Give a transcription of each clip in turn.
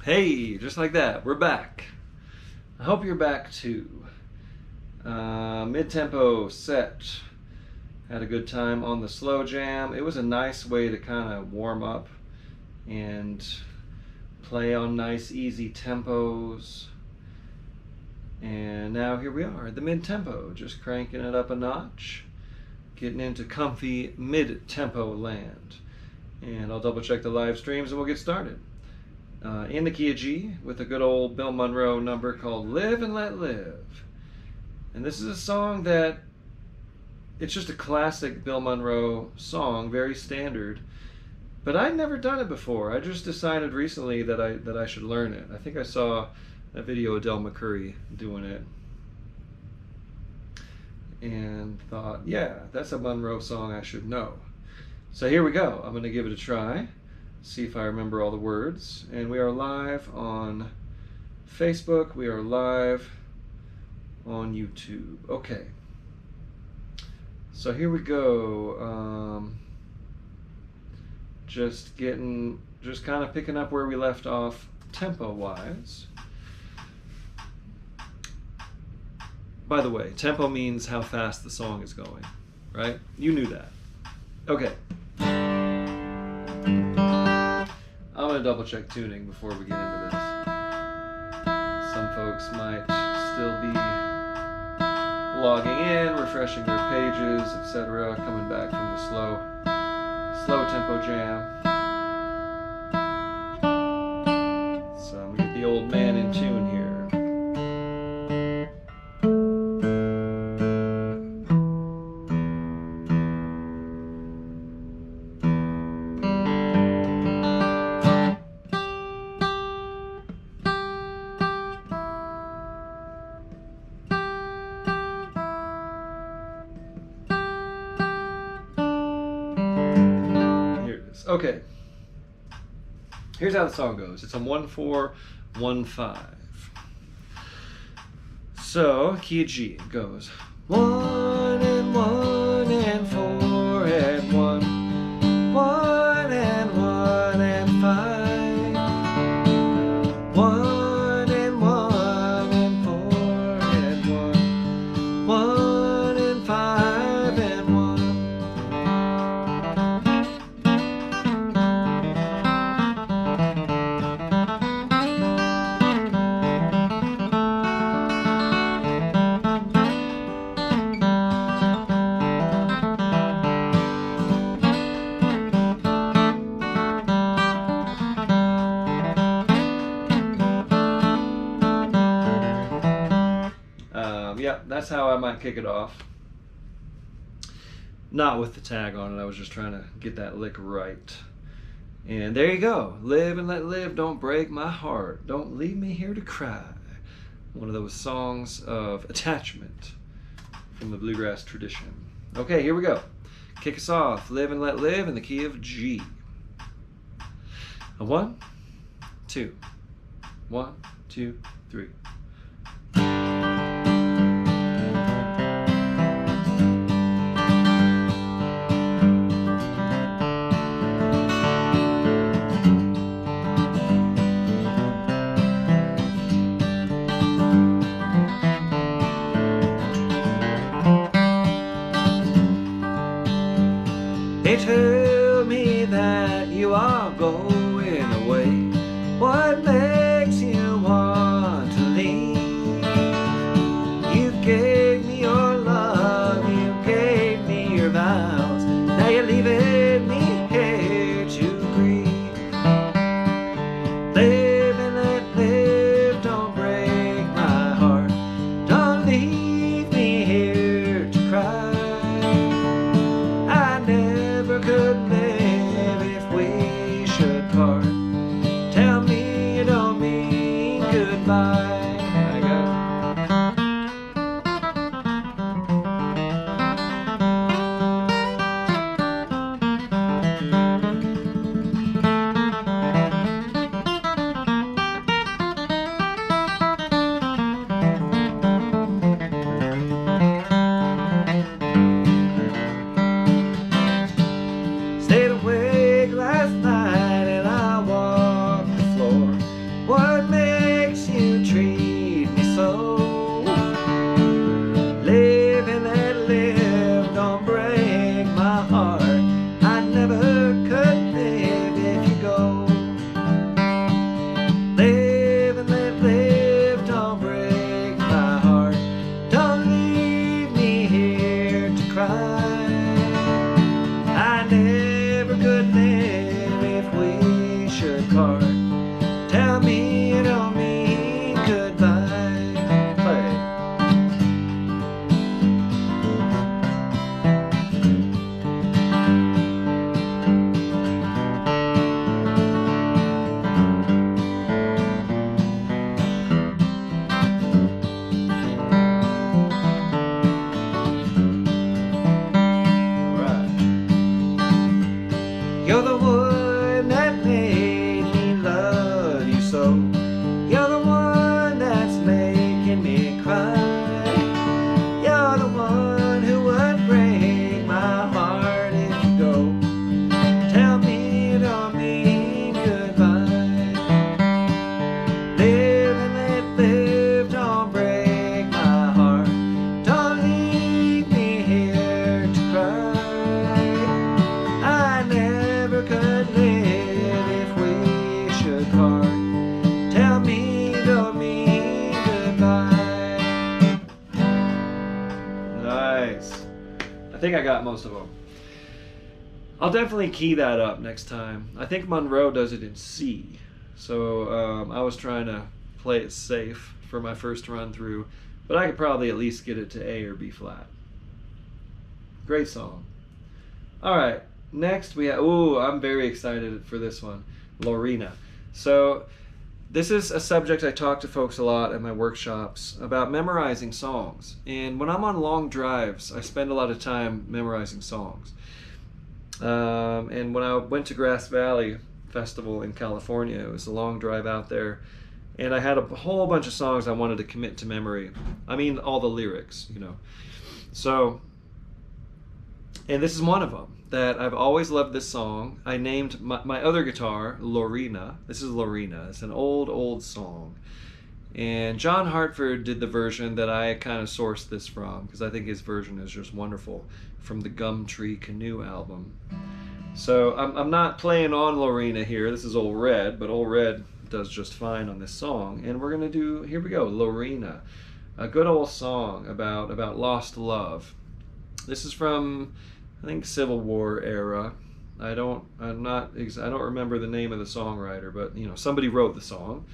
Hey, just like that, we're back. I hope you're back too. Mid-tempo set. Had a good time on the slow jam. It was a nice way to kind of warm up and play on nice easy tempos. And now here we are at the mid-tempo, just cranking it up a notch, getting into comfy mid-tempo land. And I'll double check the live streams and we'll get started. In the key of G with a good old Bill Monroe number called Live and Let Live. And this is a song that, it's just a classic Bill Monroe song, very standard, but I'd never done it before. I just decided recently that I should learn it. I think I saw a video of Del McCurry doing it and thought, yeah, that's a Monroe song I should know. So here we go. I'm going to give it a try. See if I remember all the words. And we are live on Facebook. We are live on YouTube. Okay. So here we go. Just kind of picking up where we left off tempo-wise. By the way, tempo means how fast the song is going, right? You knew that. Okay. I'm going to double check tuning before we get into this. Some folks might still be logging in, refreshing their pages, etc., coming back from the slow tempo jam. So I'm going to get the old man in tune here. Okay, here's how the song goes. It's a 1-4-1-5. So, key of G goes 1 and 1 and 4 and 1, 1 and 1 and 5, 1 and 1 and 4 and 1, 1 and 5 and 1. Yeah, that's how I might kick it off. Not with the tag on it, I was just trying to get that lick right. And there you go. Live and let live, don't break my heart. Don't leave me here to cry. One of those songs of attachment from the bluegrass tradition. Okay, here we go. Kick us off. Live and let live in the key of G. A 1, 2, 1, 2, 3. They tell me that you are going away. What makes you want to leave? You gave me your love, you gave me your vows. Now you're leaving me here to grieve. Live and let live, don't break my heart. Don't leave me here to cry. Could live if we should Nice. I think I got most of them. I'll definitely key that up next time. I think Monroe does it in C. So I was trying to play it safe for my first run through, but I could probably at least get it to A or B flat. Great song. All right, next we have, ooh, I'm very excited for this one, Lorena. So this is a subject I talk to folks a lot at my workshops about memorizing songs. And when I'm on long drives, I spend a lot of time memorizing songs. And when I went to Grass Valley Festival in California, it was a long drive out there, and I had a whole bunch of songs I wanted to commit to memory. I mean, all the lyrics, you know. So, and this is one of them that I've always loved this song. I named my other guitar Lorena. This is Lorena. It's an old song. And John Hartford did the version that I kind of sourced this from, because I think his version is just wonderful, from the Gumtree Canoe album. So I'm not playing on Lorena here. This is Old Red, but Old Red does just fine on this song. And we're going to do, here we go, Lorena. A good old song about lost love. This is from, I think, Civil War era. I don't remember the name of the songwriter, but you know, somebody wrote the song.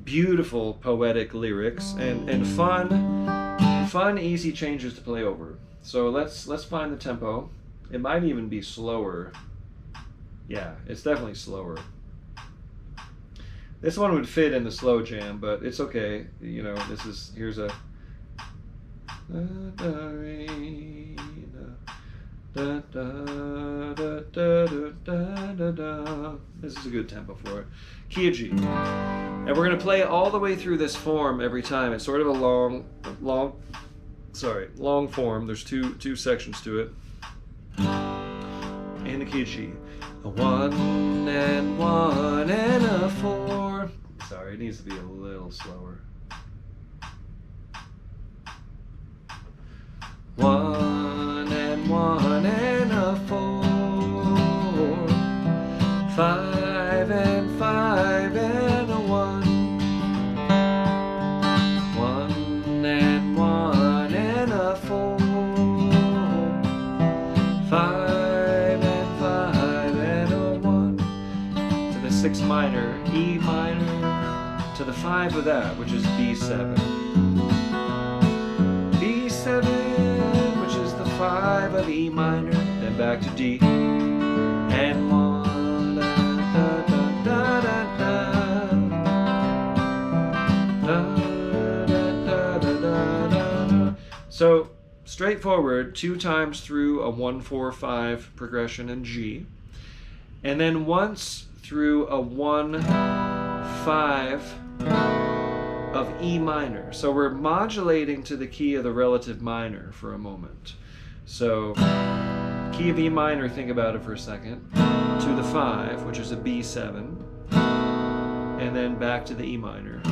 Beautiful poetic lyrics and fun easy changes to play over. So let's find the tempo. It might even be slower. Yeah, it's definitely slower. This one would fit in the slow jam, but it's okay. You know, here's a this is a good tempo for it. Key of G. And we're going to play all the way through this form every time. It's sort of a long form. There's two sections to it. And the key of G. A 1 and 1 and a 4. Sorry, it needs to be a little slower. 1 and 1 and a 4. 5 and 5 and a 1. 1 and 1 and a 4. 5 and 5 and a 1. To the 6 minor, E minor, to the 5 of that, which is B7. B7, which is the 5 of E minor, then back to D, and 1. So straightforward, 2 times through a 1-4-5 progression in G, and then once through a 1-5 of E minor. So we're modulating to the key of the relative minor for a moment. So key of E minor, think about it for a second, to the 5, which is a B7, and then back to the E minor,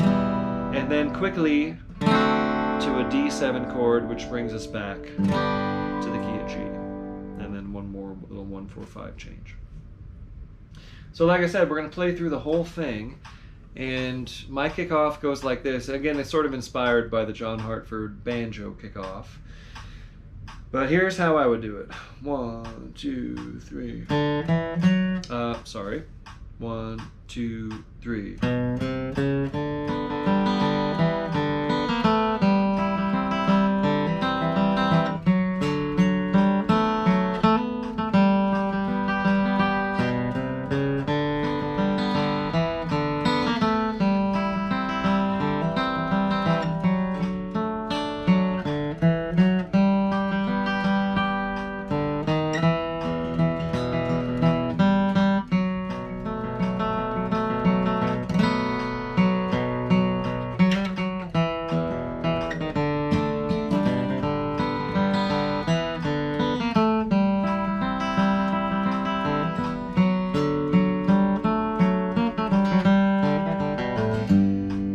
and then quickly to a D7 chord, which brings us back to the key of G, and then one more little 1-4-5 change. So like I said, we're going to play through the whole thing, and my kickoff goes like this. Again, it's sort of inspired by the John Hartford banjo kickoff, but here's how I would do it. 1, 2, 3. Sorry. 1, 2, 3.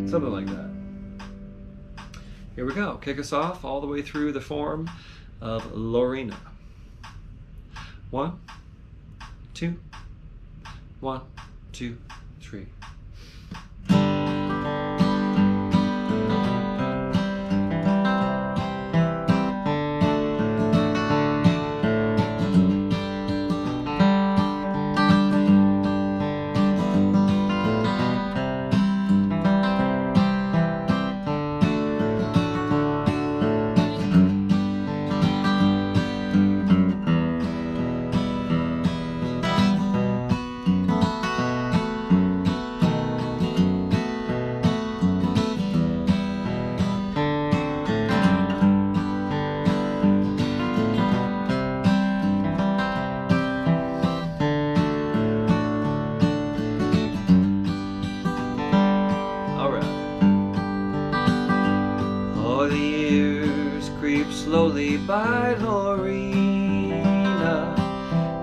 Something like that. Here we go. Kick us off all the way through the form of Lorena. 1, 2, 1, 2, 3. slowly by Lorena.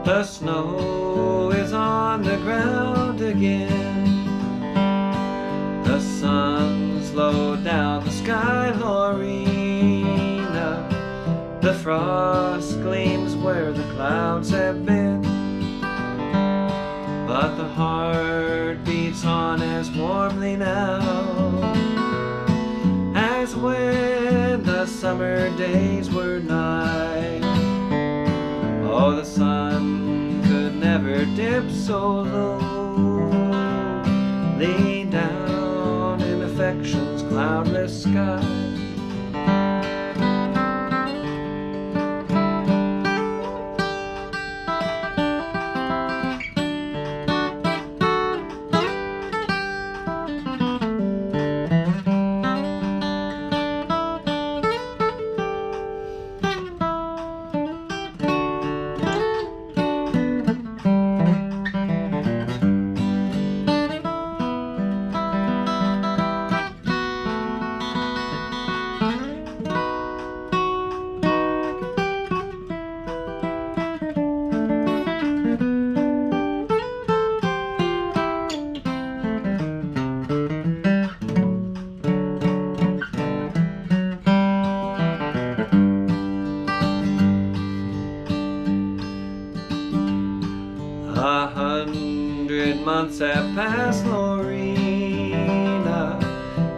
The snow is on the ground again. The sun's low down the sky, Lorena. The frost gleams where the clouds have been. But the heart beats on as warmly now as when the summer days were nigh. Oh, the sun could never dip so low, lay down in affection's cloudless sky. Months have passed, Lorena,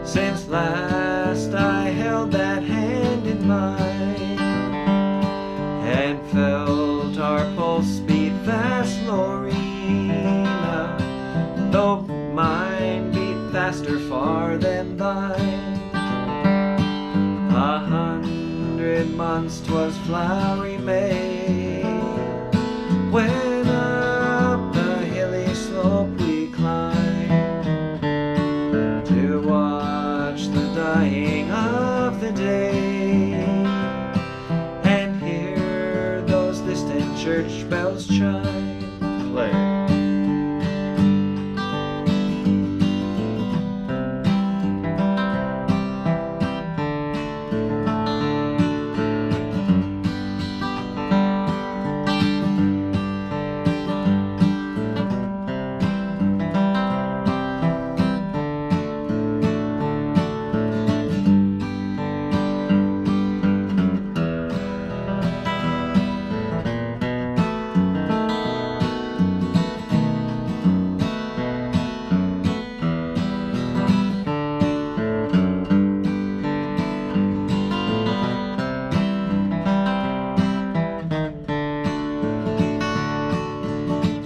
since last I held that hand in mine and felt our pulse beat fast, Lorena, though mine beat faster far than thine. 100 months 'twas flowery May, when up the hilly slope we climbed to watch the dying of the day and hear those distant church bells chime. Play.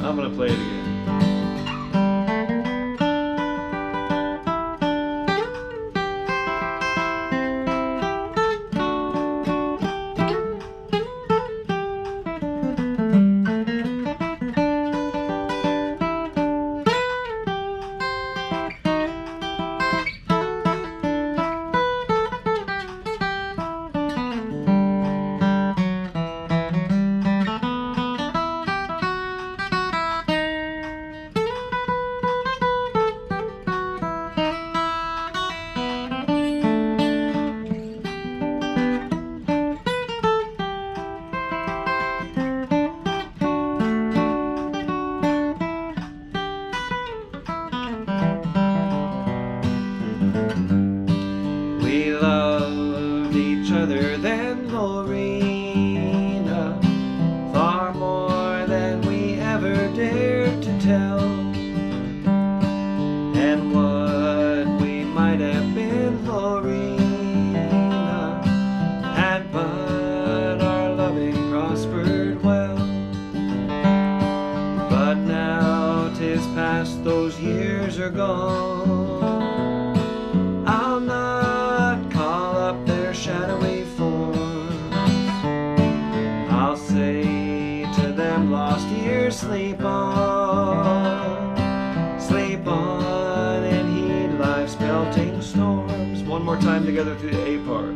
I'm gonna play it again. We loved each other then, Lorena, far more than we ever dared to tell. And what we might have been, Lorena, had but our loving prospered well. But now 'tis past, those years are gone. I'll not call up their shadowy forms. I'll say to them, lost years, sleep on and heed life's pelting storms. One more time together through the A part.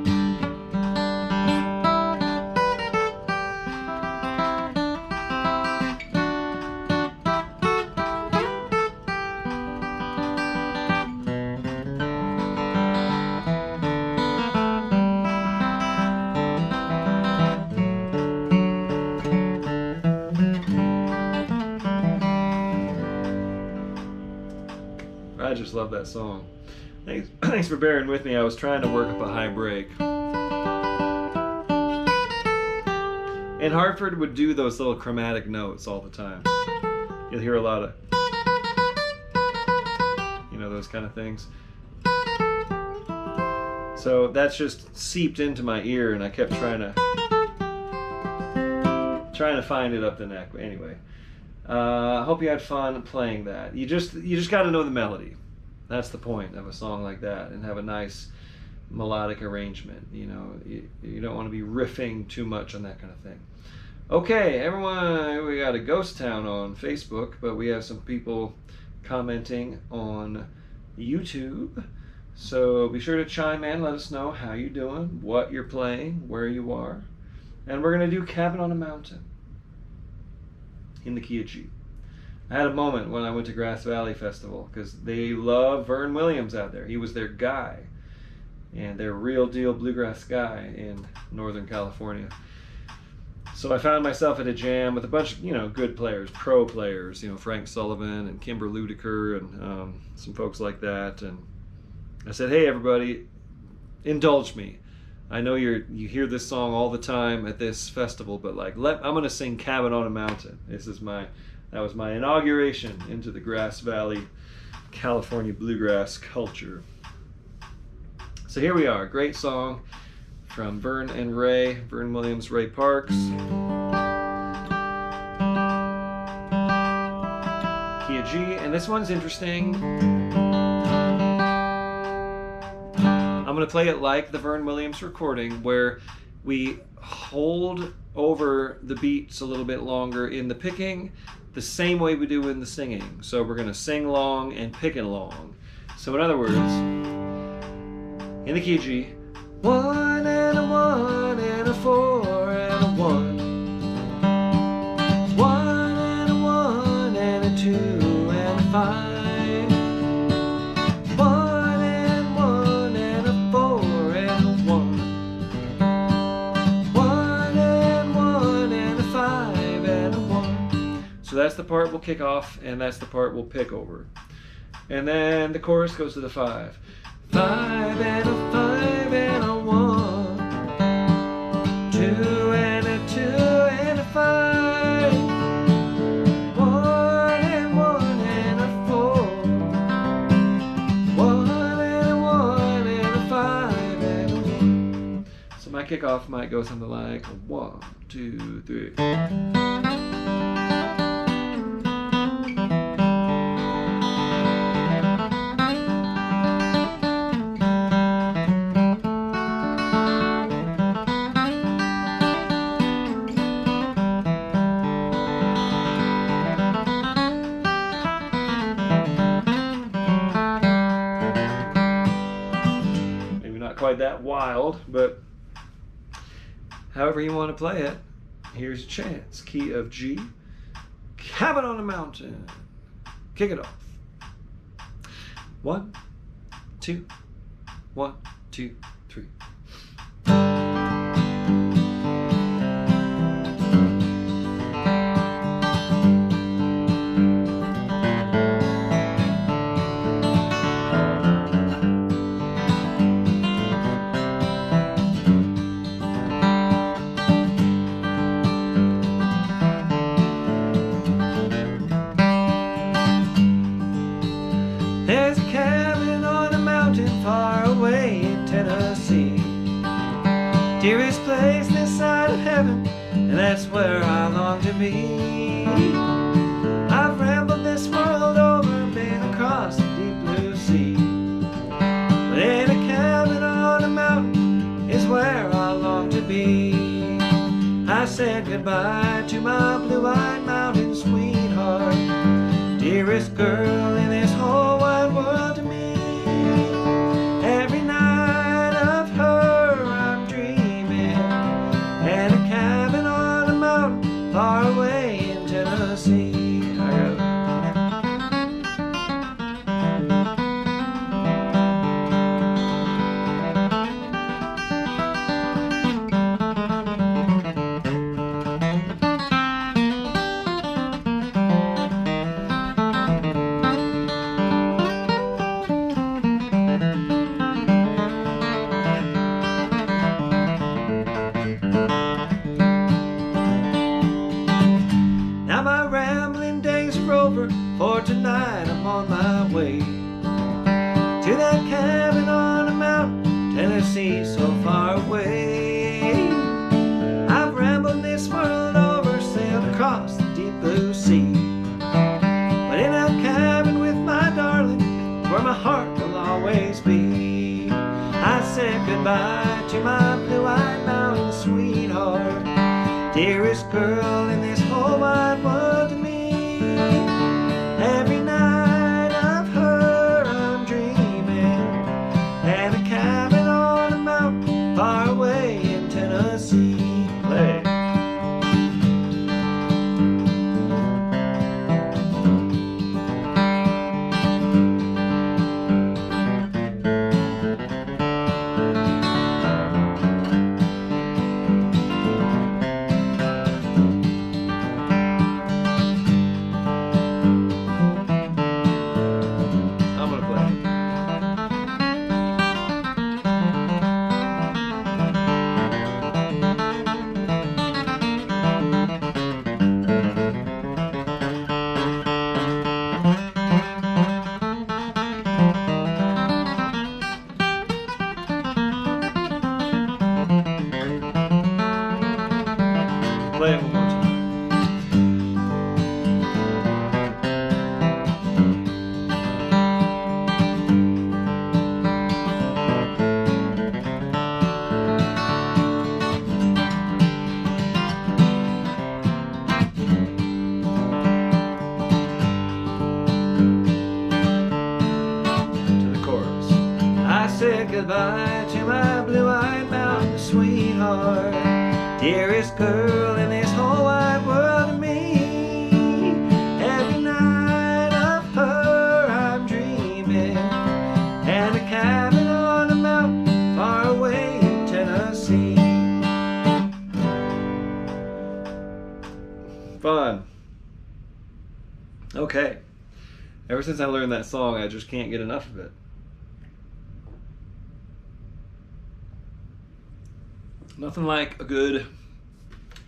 just love that song. Thanks for bearing with me. I was trying to work up a high break. And Hartford would do those little chromatic notes all the time. You'll hear a lot of, you know, those kind of things. So that's just seeped into my ear, and I kept trying to find it up the neck. Anyway, I hope you had fun playing that. You just got to know the melody. That's the point of a song like that, and have a nice melodic arrangement. You know, you don't want to be riffing too much on that kind of thing. Okay, everyone, we got a ghost town on Facebook, but we have some people commenting on YouTube. So be sure to chime in, let us know how you're doing, what you're playing, where you are. And we're going to do Cabin on a Mountain in the key of G. I had a moment when I went to Grass Valley Festival, because they love Vern Williams out there. He was their guy, and their real deal bluegrass guy in Northern California. So I found myself at a jam with a bunch of, you know, good players, pro players, you know, Frank Sullivan and Kimber Ludiker and some folks like that. And I said, hey, everybody, indulge me. I know you hear this song all the time at this festival, but like, I'm going to sing Cabin on a Mountain. That was my inauguration into the Grass Valley, California bluegrass culture. So here we are, great song from Vern and Ray, Vern Williams, Ray Parks. Key of G, and this one's interesting. I'm going to play it like the Vern Williams recording, where we hold over the beats a little bit longer in the picking, the same way we do in the singing. So we're going to sing long and pick it long. So in other words, in the key of G, 1 and a 1 and a 4 and a 1. 1 and a 1 and a 2 and a 5. 1 and 1 and a 4 and a 1. 1 and 1 and a 5 and a 1. So that's the part we'll kick off, and that's the part we'll pick over. And then the chorus goes to the 5. 5 and a 5 and a 1, 2 and a 2 and a 5, 1 and 1 and a 4, 1 and a 1 and a 5 and a 1. So my kickoff might go something like 1, 2, 3. Quite that wild, but however you want to play it, here's a chance. Key of G, Cabin on a Mountain. Kick it off. 1, 2, 1, 2, 3. There's a cabin on a mountain far away in Tennessee, dearest place this side of heaven, and that's where I long to be. I've rambled this world over, been across the deep blue sea, but in a cabin on a mountain is where I long to be. I said goodbye to my blue-eyed mountain sweetheart, dearest girl in this whole wide world to me. Every night of her I'm dreaming, and a cabin on a mountain far away in Tennessee. for tonight I'm on my way to that cabin on a mountain, Tennessee, so far away. I've rambled this world over, sailed across the deep blue sea, but in that cabin with my darling, where my heart will always be. I said goodbye to my blue-eyed mountain sweetheart, dearest girl in this whole wide world to me. Every night of her I'm dreaming, and a cabin on a mountain far away in Tennessee. Play. Play it one more time. To the chorus. I said goodbye to my blue-eyed mountain sweetheart, dearest girl in this whole wide world to me. Every night of her I'm dreaming, and a cabin on a mountain far away in Tennessee. Fun. Okay. Ever since I learned that song, I just can't get enough of it. Nothing like a good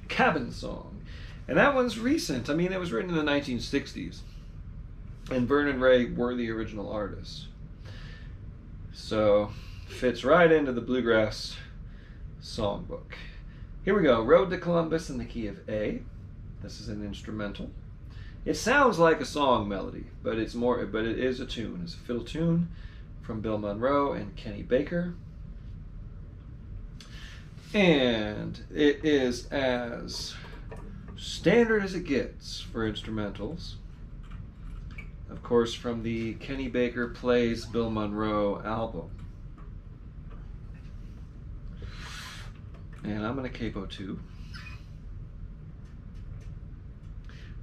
cabin song. And that one's recent. I mean, it was written in the 1960s. And Vern and Ray were the original artists. So, fits right into the Bluegrass songbook. Here we go. Road to Columbus in the key of A. This is an instrumental. It sounds like a song melody, but it is a tune. It's a fiddle tune from Bill Monroe and Kenny Baker. And it is as standard as it gets for instrumentals. Of course, from the Kenny Baker Plays Bill Monroe album. And I'm going to capo too.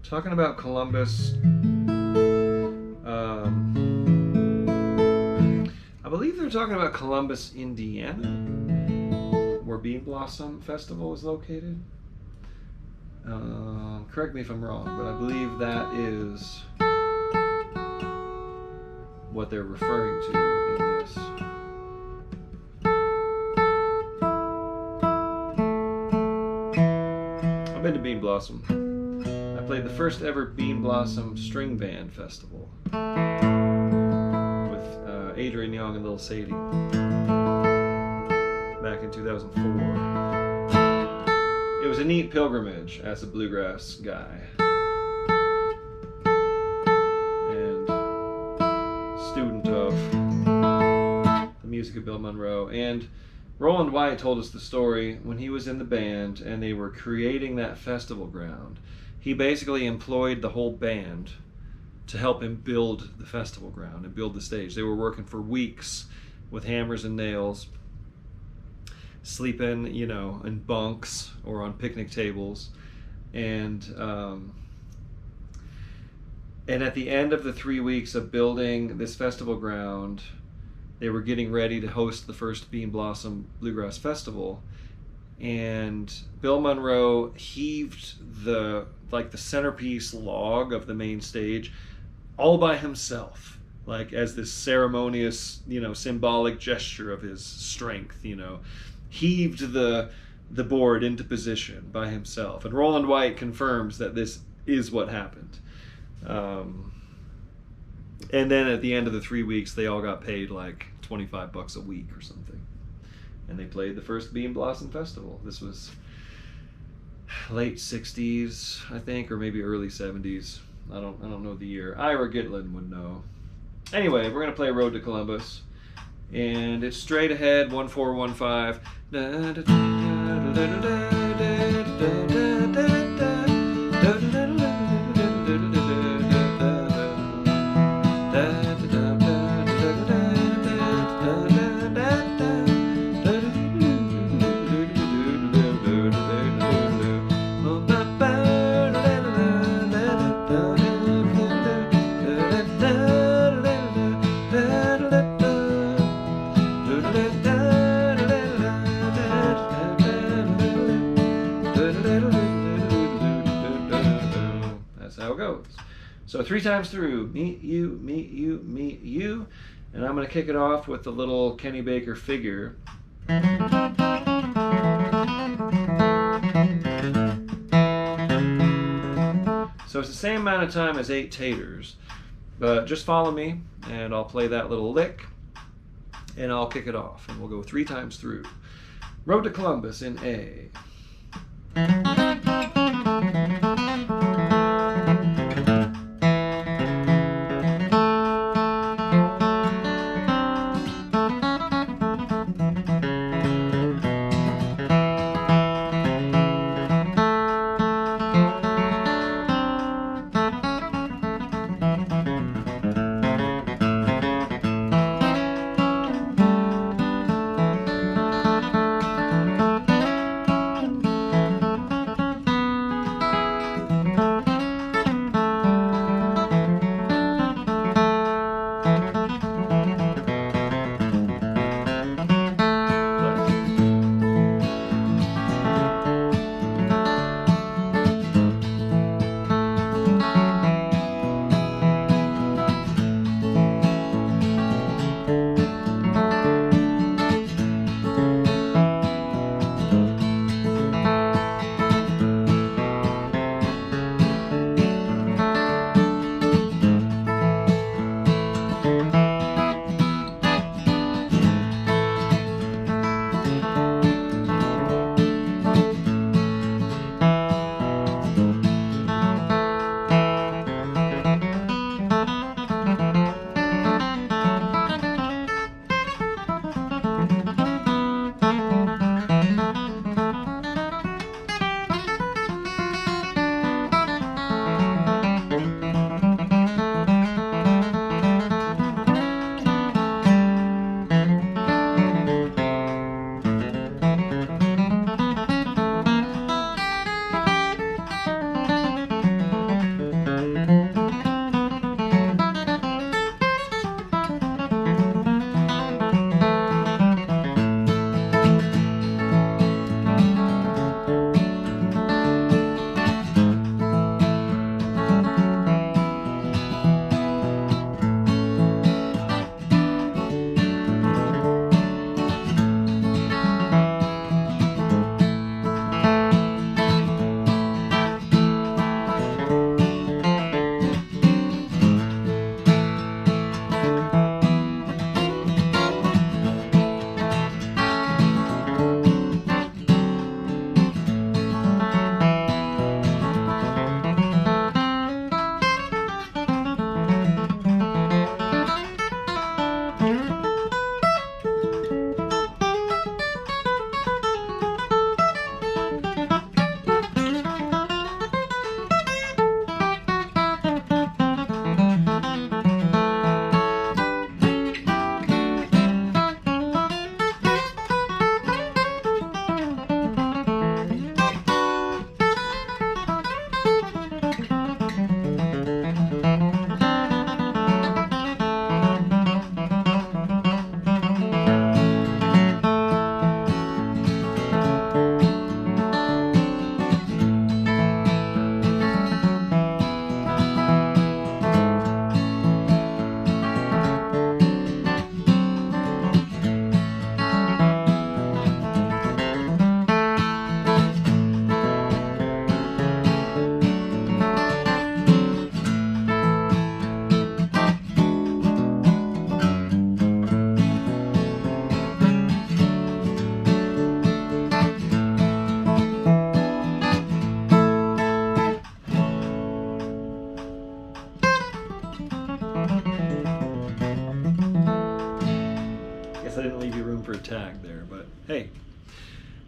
Talking about Columbus, I believe they're talking about Columbus, Indiana, where Bean Blossom Festival is located. Correct me if I'm wrong, but I believe that is what they're referring to in this. I've been to Bean Blossom. I played the first ever Bean Blossom String Band Festival with Adrian Young and Little Sadie back in 2004. It was a neat pilgrimage as a bluegrass guy and student of the music of Bill Monroe. And Roland White told us the story when he was in the band and they were creating that festival ground. He basically employed the whole band to help him build the festival ground and build the stage. They were working for weeks with hammers and nails, sleeping, in bunks or on picnic tables. And at the end of the 3 weeks of building this festival ground, they were getting ready to host the first Bean Blossom Bluegrass Festival. And Bill Monroe heaved the centerpiece log of the main stage all by himself, like as this ceremonious, symbolic gesture of his strength, heaved the board into position by himself. And Roland White confirms that this is what happened. And then at the end of the 3 weeks, they all got paid like $25 a week or something. And they played the first Bean Blossom Festival. This was late 60s, I think, or maybe early 70s. I don't know the year. Ira Gitlin would know. Anyway, we're gonna play Road to Columbus, and it's straight ahead, 1-4-1-5. That's how it goes. So 3 times through, meet you, meet you, meet you. And I'm going to kick it off with the little Kenny Baker figure. So it's the same amount of time as 8 taters, but just follow me and I'll play that little lick and I'll kick it off and we'll go 3 times through. Road to Columbus in A.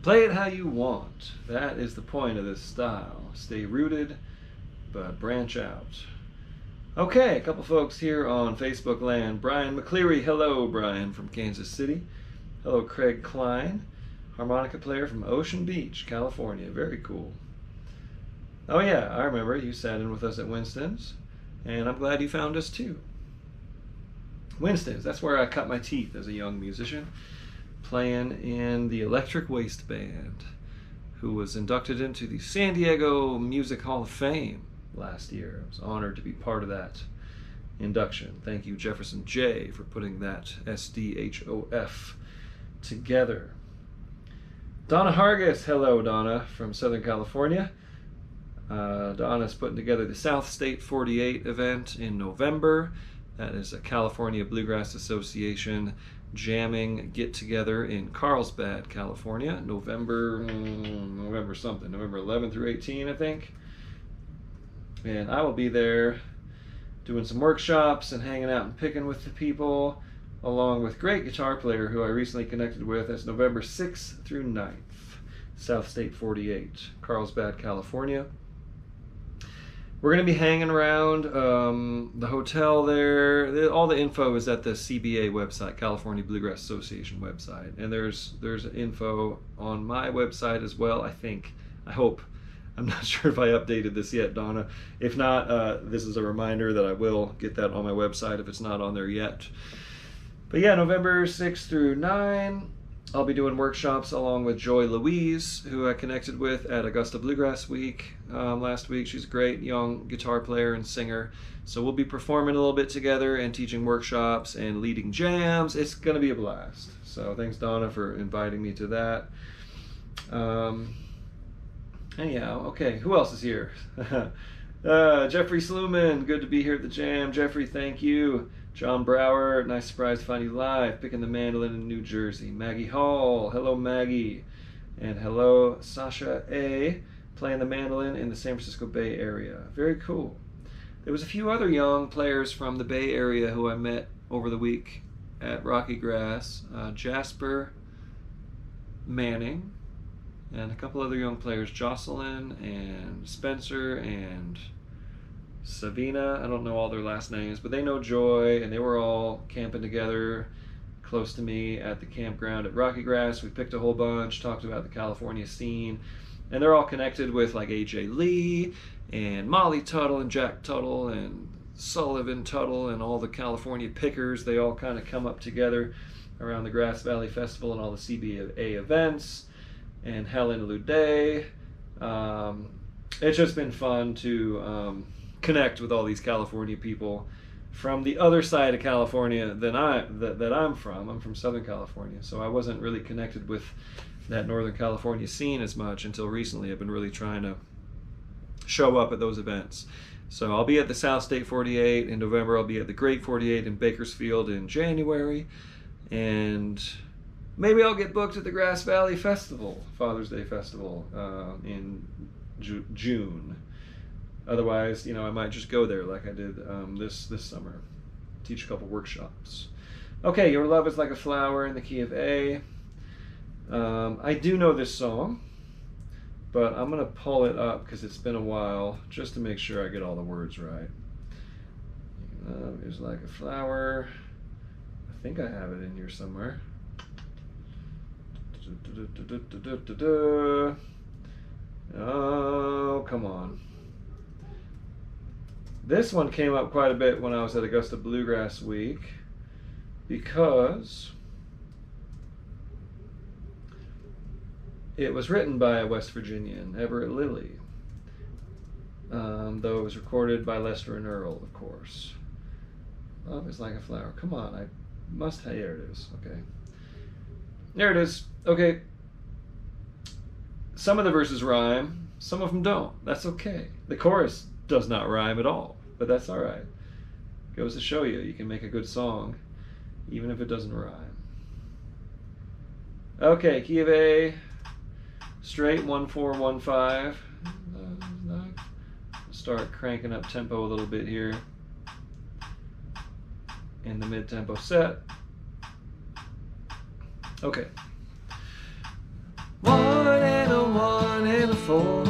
Play it how you want. That is the point of this style. Stay rooted, but branch out. Okay, a couple folks here on Facebook land. Brian McCleary, hello Brian from Kansas City. Hello Craig Klein, harmonica player from Ocean Beach, California. Very cool. Oh yeah, I remember you sat in with us at Winston's, and I'm glad you found us too. Winston's, that's where I cut my teeth as a young musician, playing in the Electric Waste Band, who was inducted into the San Diego Music Hall of Fame last year. I was honored to be part of that induction. Thank you, Jefferson J, for putting that SDHOF together. Donna Hargis, hello Donna from Southern California. Donna's putting together the South State 48 event in November. That is a California Bluegrass Association jamming get-together in Carlsbad, California, November something, November 11 through 18, I think. And I will be there doing some workshops and hanging out and picking with the people, along with great guitar player who I recently connected with. That's November 6th through 9th, South State 48, Carlsbad, California. We're going to be hanging around the hotel there. All the info is at the CBA website, California Bluegrass Association website. And there's info on my website as well, I think. I hope. I'm not sure if I updated this yet, Donna. If not, this is a reminder that I will get that on my website if it's not on there yet. But yeah, November 6th through 9, I'll be doing workshops along with Joy Louise, who I connected with at Augusta Bluegrass Week last week. She's a great young guitar player and singer. So we'll be performing a little bit together and teaching workshops and leading jams. It's going to be a blast. So thanks, Donna, for inviting me to that. Anyhow, okay, who else is here? Jeffrey Sluman, good to be here at the jam. Jeffrey, thank you. John Brower, nice surprise to find you live, picking the mandolin in New Jersey. Maggie Hall, hello Maggie. And hello Sasha A, playing the mandolin in the San Francisco Bay Area. Very cool. There was a few other young players from the Bay Area who I met over the week at Rocky Grass. Jasper Manning, and a couple other young players, Jocelyn and Spencer and Savina. I don't know all their last names, but they know Joy, and they were all camping together close to me at the campground at Rocky Grass. We picked a whole bunch, talked about the California scene, and they're all connected with like AJ Lee and Molly Tuttle and Jack Tuttle and Sullivan Tuttle and all the California pickers. They all kind of come up together around the Grass Valley Festival and all the CBA events, and Helen Luday. It's just been fun to connect with all these California people from the other side of California than that I'm from. I'm from Southern California, so I wasn't really connected with that Northern California scene as much until recently. I've been really trying to show up at those events. So I'll be at the South State 48 in November. I'll be at the Great 48 in Bakersfield in January, and maybe I'll get booked at the Grass Valley Festival, Father's Day Festival, in June. Otherwise, I might just go there like I did this summer, teach a couple workshops. Okay, Your Love is Like a Flower in the key of A. I do know this song, but I'm going to pull it up because it's been a while just to make sure I get all the words right. Your love is like a flower. I think I have it in here somewhere. Oh, come on. This one came up quite a bit when I was at Augusta Bluegrass Week because it was written by a West Virginian, Everett Lilly, though it was recorded by Lester and Earl, of course. Love is like a flower. Come on, I must have. There it is. Okay. There it is. Okay. Some of the verses rhyme, some of them don't. That's okay. The chorus does not rhyme at all, but that's all right. Goes to show you, you can make a good song even if it doesn't rhyme. Okay, key of A, straight 1-4-1-5. Start cranking up tempo a little bit here in the mid-tempo set. Okay. 1 and a 1 and a 4,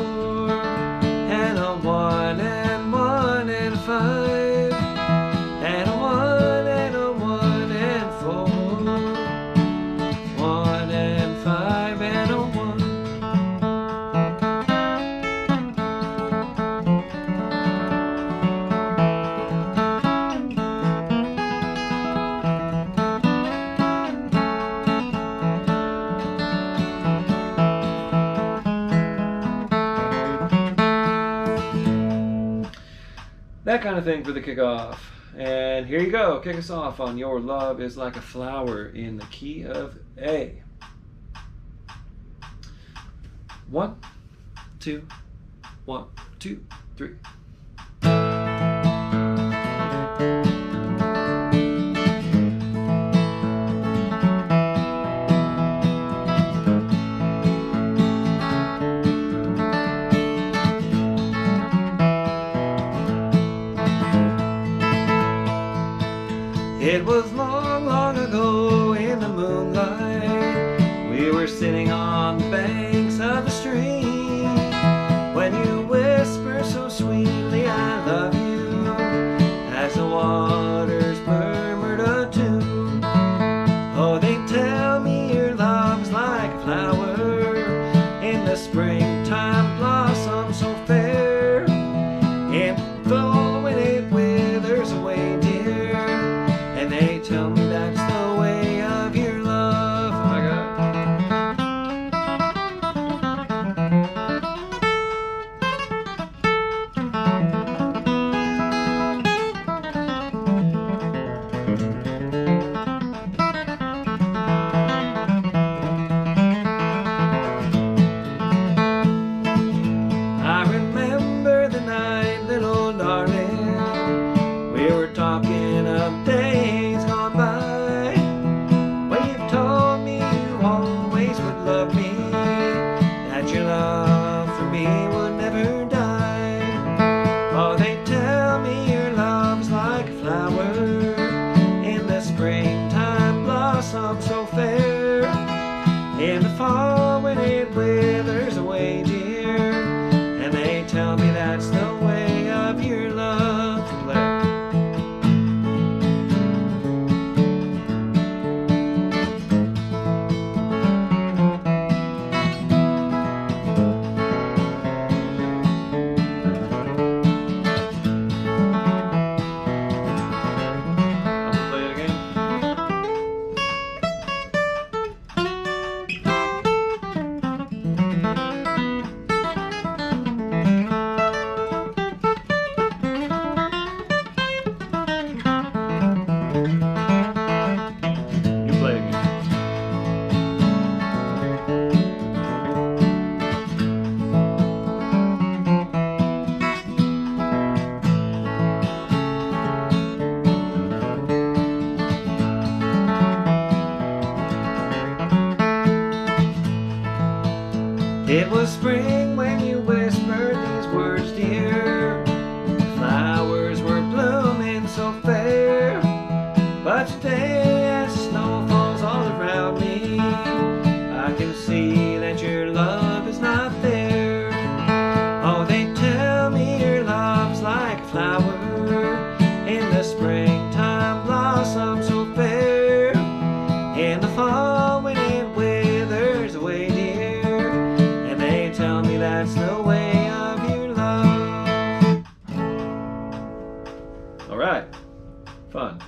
and a 1 and 1 and a 5, and a 1 and a 1 and 4, 1 and 5 and a 1. That kind of thing for the kickoff. And here you go. Kick us off on Your Love is Like a Flower in the key of A. 1, 2, 1, 2, 3. It was long, long ago in the moonlight. We were sitting on the banks of the stream when you whispered so sweetly, I love you, as the waters murmured a tune. Oh, they tell me your love's like a flower in the springtime blossom so fair. And though when it withers away, dear, and they tell me that's the way of your love. Oh my God. I remember the night, little darling, we were talking of days gone by, when you told me you always would love me, that your love for me would never die. Oh, they tell me your love's like a flower in the springtime blossom so fair. In the fall when it withers away, dear, and they tell me that's the way of your love. It was spring when you whispered these words, dear. The flowers were blooming so fair. But today as the snow falls all around me, I can see that your love is not there. Oh, they tell me your love's like a flower in the springtime blossom so fair. In the fall when it withers away, dear, and they tell me that's the way of your love. All right, fun.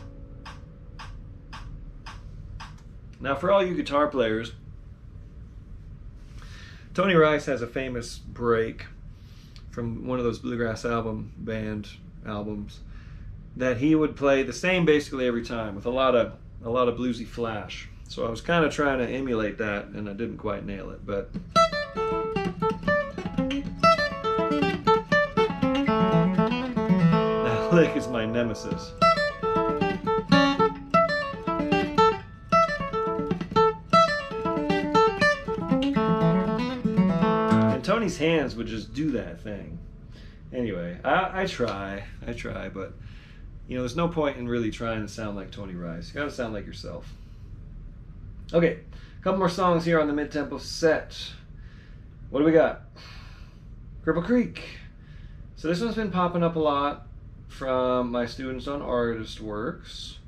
Now for all you guitar players, Tony Rice has a famous break from one of those Bluegrass band albums that he would play the same basically every time with a lot of bluesy flash. So I was kind of trying to emulate that and I didn't quite nail it, but that lick is my nemesis. And Tony's hands would just do that thing. Anyway, I try, but you know, there's no point in really trying to sound like Tony Rice. You gotta sound like yourself. Okay, Couple more songs here on the mid-tempo set. What do we got? Cripple Creek. So this one's been popping up a lot from my students on Artist Works.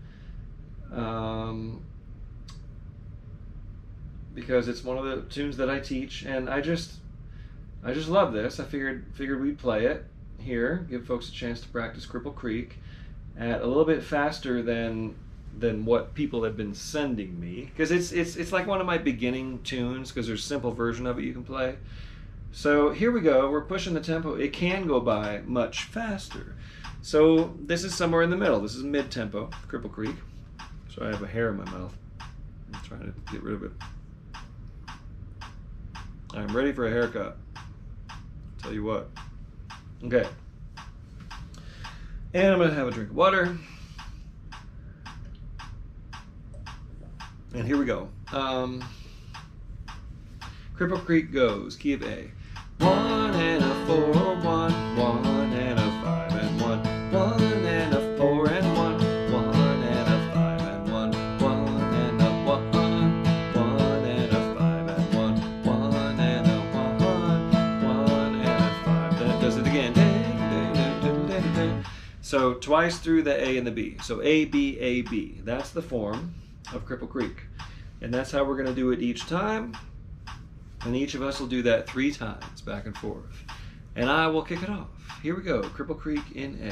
Because it's one of the tunes that I teach, and I just love this. I figured we'd play it here, give folks a chance to practice Cripple Creek at a little bit faster than what people have been sending me, because it's like one of my beginning tunes, because there's a simple version of it you can play. So here we go. We're pushing the tempo. It can go by much faster. So this is somewhere in the middle. This is mid-tempo, Cripple Creek. So I have a hair in my mouth. I'm trying to get rid of it. I'm ready for a haircut. Tell you what. Okay. And I'm going to have a drink of water. And here we go. Cripple Creek goes, key of A. 1 and a 4, 1, 1 and a 5 and 1, 1 and a 4 and 1, 1 and a 5 and 1, 1 and a 1, 1 and a 5 and 1, 1 and a 1, 1 and a 5. Then it does it again. So twice through the A and the B. So A, B, A, B. That's the form of Cripple Creek. And that's how we're going to do it each time. And each of us will do that 3 times, back and forth. And I will kick it off. Here we go, Cripple Creek in A.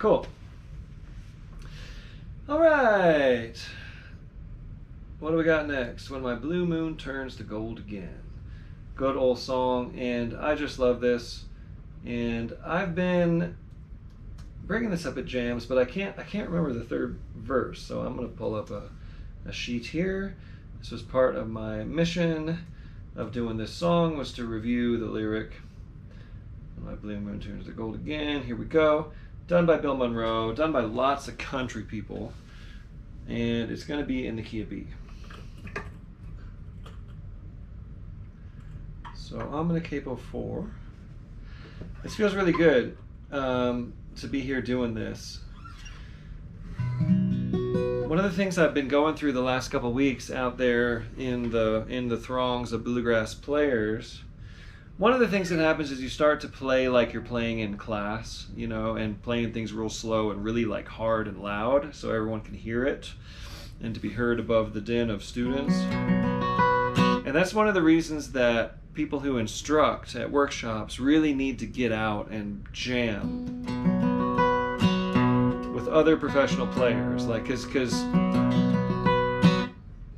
Cool. All right. What do we got next? When my blue moon turns to gold again. Good old song, and I just love this. And I've been bringing this up at jams, but I can't remember the third verse, so I'm going to pull up a sheet here. This was part of my mission of doing this song, was to review the lyric. When my blue moon turns to gold again. Here we go. Done by Bill Monroe, done by lots of country people, and it's going to be in the key of B. So I'm going to capo 4. This feels really good to be here doing this. One of the things I've been going through the last couple weeks out there in the throngs of bluegrass players, one of the things that happens is you start to play like you're playing in class, you know, and playing things real slow and really like hard and loud so everyone can hear it and to be heard above the din of students. And that's one of the reasons that people who instruct at workshops really need to get out and jam with other professional players, like, because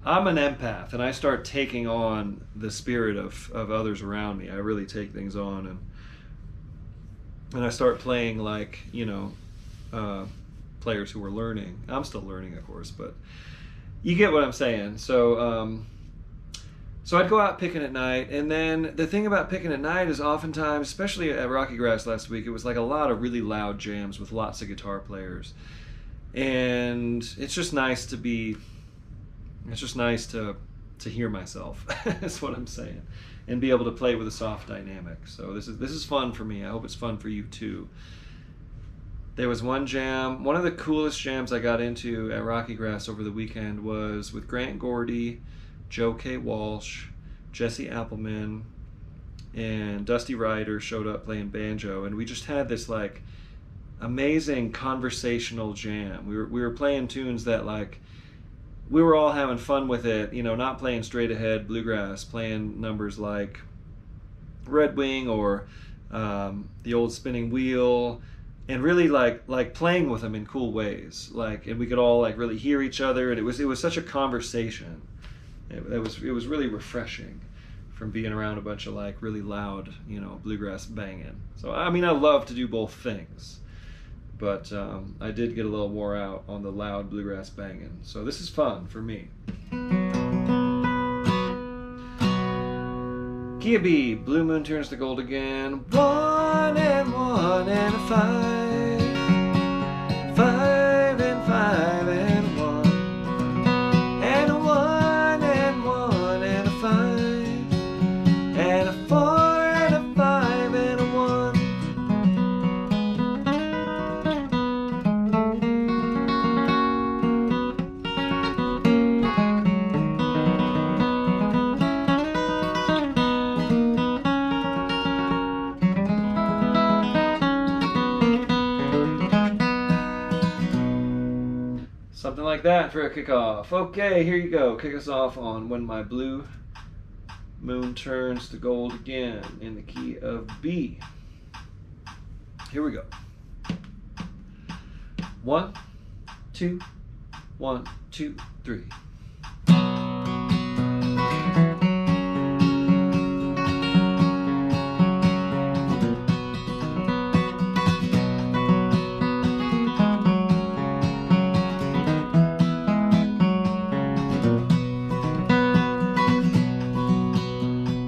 I'm an empath and I start taking on the spirit of others around me. I really take things on, and I start playing like, you know, players who are learning. I'm still learning, of course, but you get what I'm saying. So I'd go out picking at night, and then the thing about picking at night is oftentimes, especially at Rocky Grass last week, it was like a lot of really loud jams with lots of guitar players. And it's just nice to hear myself, that's what I'm saying, and be able to play with a soft dynamic. So this is fun for me. I hope it's fun for you too. There was one jam, one of the coolest jams I got into at Rocky Grass over the weekend was with Grant Gordy, Joe K. Walsh, Jesse Appleman, and Dusty Ryder showed up playing banjo, and we just had this like amazing conversational jam. We were playing tunes that like we were all having fun with it, you know, not playing straight ahead bluegrass, playing numbers like Red Wing or The Old Spinning Wheel, and really like playing with them in cool ways, like, and we could all like really hear each other, and it was such a conversation. It was really refreshing from being around a bunch of like really loud, you know, bluegrass banging. So I mean, I love to do both things, but I did get a little wore out on the loud bluegrass banging. So this is fun for me. Key of B, Blue Moon Turns to Gold Again. 1 and 1 and a 5, 5 and 5 and 1, and a 1 and 1 and a 5, and a 4 and a 5 and a 1. Something like that for a kickoff. Okay, here you go. Kick us off on When My Blue Moon Turns to Gold Again in the key of B. Here we go. 1, 2, 1, 2, 3.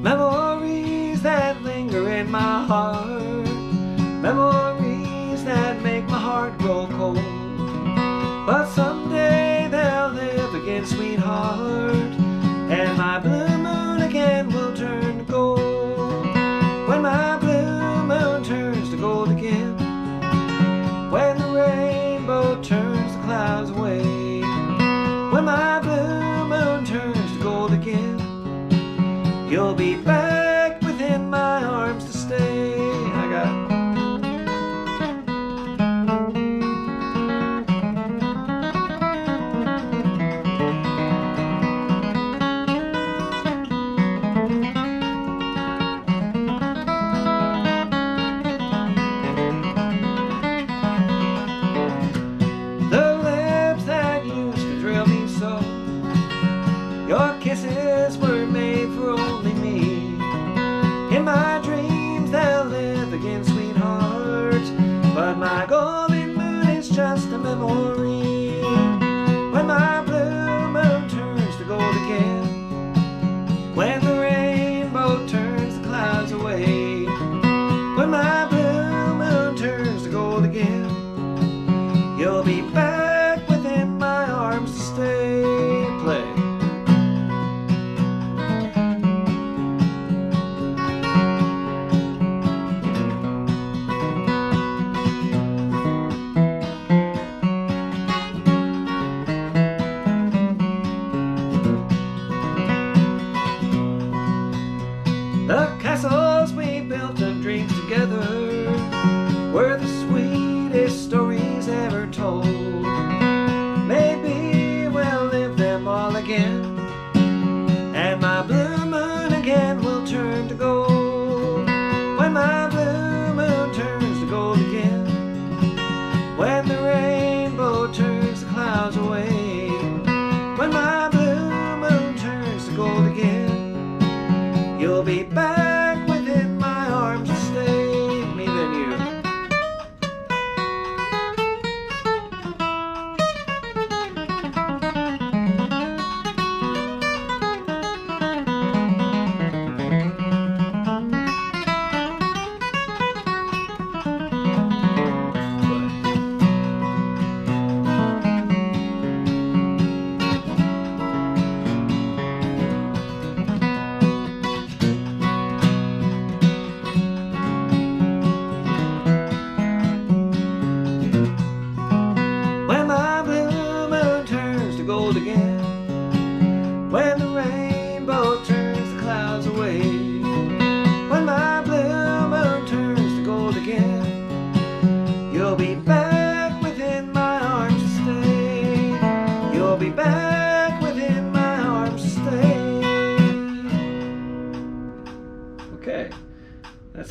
Memories that linger in my heart, memories that make my heart grow cold, but someday they'll live again, sweetheart, and my blue moon again will turn to gold. When my blue moon turns to gold again, when the rainbow turns the clouds away, when my blue moon turns to gold again, you'll be back within my arms to stay. I got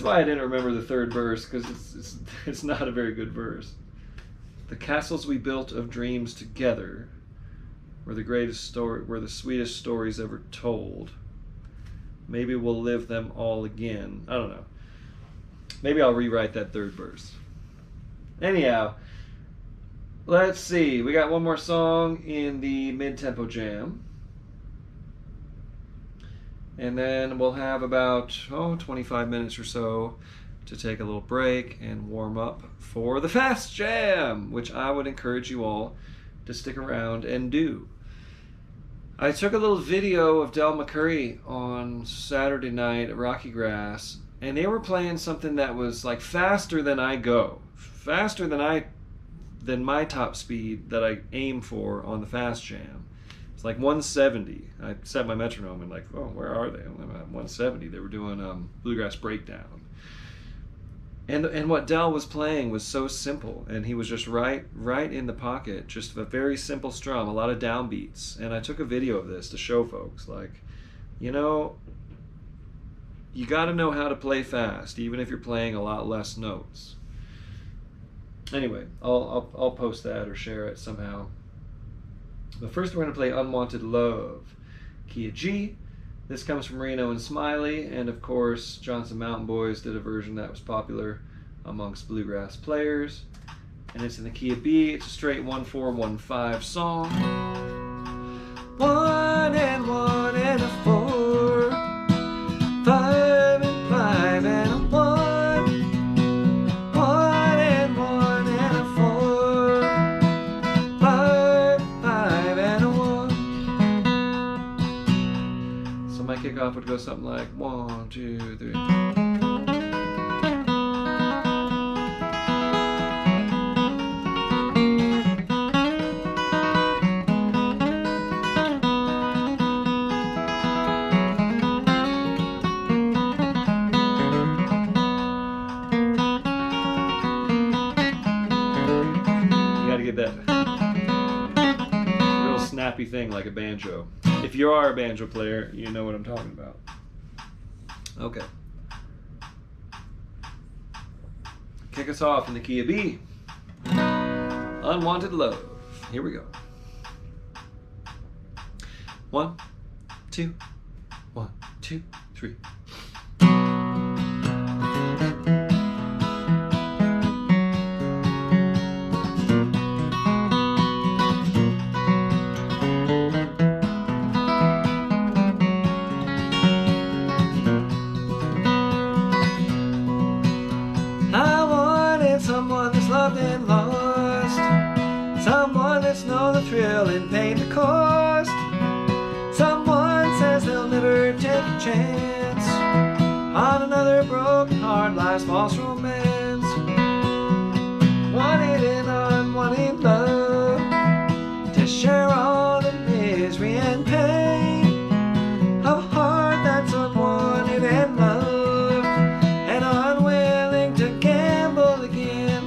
why I didn't remember the third verse, because it's not a very good verse. The castles we built of dreams together were the sweetest stories ever told. Maybe we'll live them all again. I don't know. Maybe I'll rewrite that third verse. Anyhow, let's see. We got one more song in the mid-tempo jam. And then we'll have about 25 minutes or so to take a little break and warm up for the fast jam, which I would encourage you all to stick around and do. I took a little video of Del McCurry on Saturday night at Rocky Grass, and they were playing something that was like faster than I go, faster than my top speed that I aim for on the fast jam. It's like 170. I set my metronome and like, oh, where are they? I'm at 170. They were doing Bluegrass Breakdown. And what Del was playing was so simple, and he was just right in the pocket, just a very simple strum, a lot of downbeats. And I took a video of this to show folks, like, you know, you got to know how to play fast, even if you're playing a lot less notes. Anyway, I'll post that or share it somehow. But first we're going to play Unwanted Love, key of G. This comes from Reno and Smiley, and of course Johnson Mountain Boys did a version that was popular amongst bluegrass players. And it's in the key of B. It's a straight 1-4-1-5 song. 1 and 1 and a 4, 5 and 5 and a 1, 1 and 1 and a 4, 5, 5 and a 1. So my kickoff would go something like 1, 2, 3. That real snappy thing like a banjo. If you are a banjo player, you know what I'm talking about. Okay. Kick us off in the key of B. Unwanted Love. Here we go. 1, 2, 1, 2, 3. And lost, someone that's known the thrill and pain the cost, someone says they'll never take a chance on another broken heart, life's false romance. Wanted and unwanted love to share all the misery and pain of a heart that's unwanted and loved and unwilling to gamble again.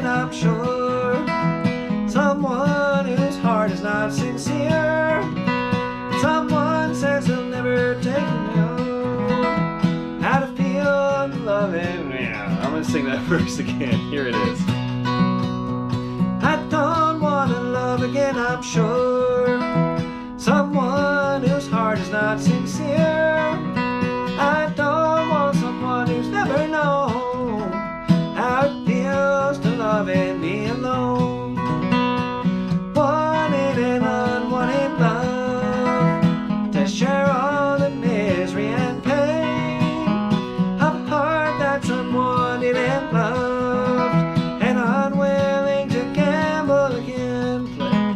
I'm sure someone whose heart is not sincere, someone says he'll never take me how to feel loving. Yeah, I'm gonna sing that verse again. Here it is. I don't wanna love again, I'm sure someone whose heart is not sincere. I don't want someone who's never known how it feels to love and be alone. Wanted and unwanted love to share all the misery and pain of a heart that's unwanted and loved and unwilling to gamble again. Play.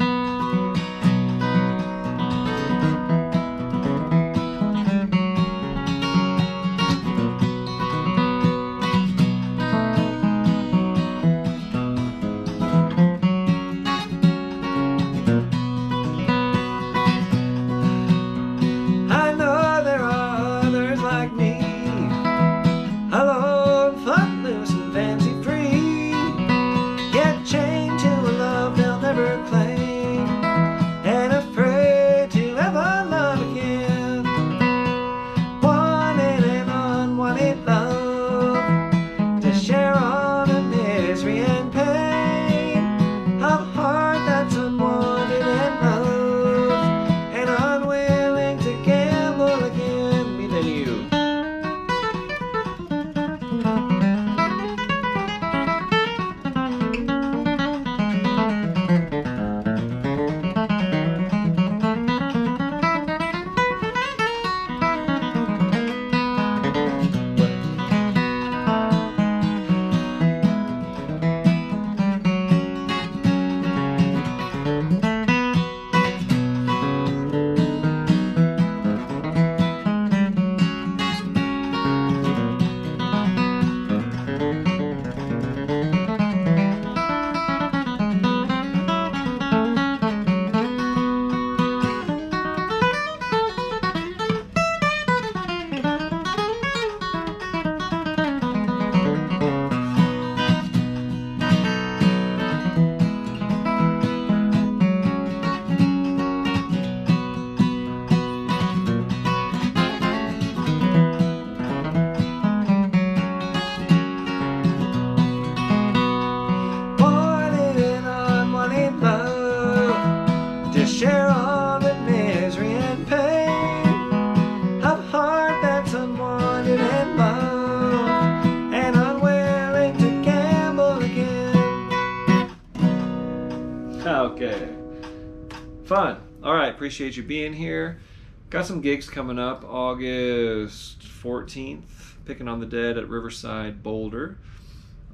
Fun. All right, appreciate you being here. Got some gigs coming up. August 14th, Picking on the Dead at Riverside Boulder.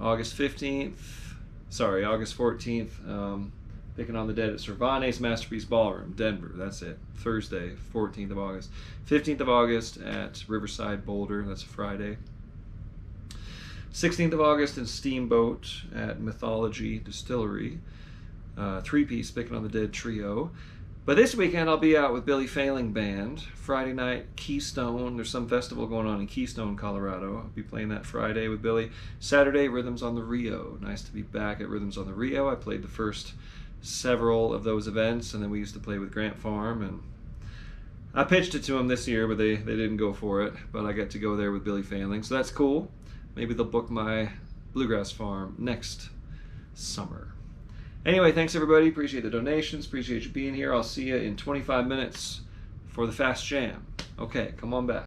August 14th, Picking on the Dead at Cervantes Masterpiece Ballroom, Denver. That's it. Thursday, 14th of August. 15th of August at Riverside Boulder. That's a Friday. 16th of August in Steamboat at Mythology Distillery. Three-piece Picking on the Dead trio. But this weekend I'll be out with Billy Failing Band. Friday night, Keystone. There's some festival going on in Keystone, Colorado. I'll be playing that Friday with Billy. Saturday, Rhythms on the Rio. Nice to be back at Rhythms on the Rio. I played the first several of those events, and then we used to play with Grant Farm, and I pitched it to them this year, but they didn't go for it. But I get to go there with Billy Failing, so that's cool. Maybe they'll book my Bluegrass Farm next summer. Anyway, thanks everybody. Appreciate the donations. Appreciate you being here. I'll see you in 25 minutes for the Fast Jam. Okay, come on back.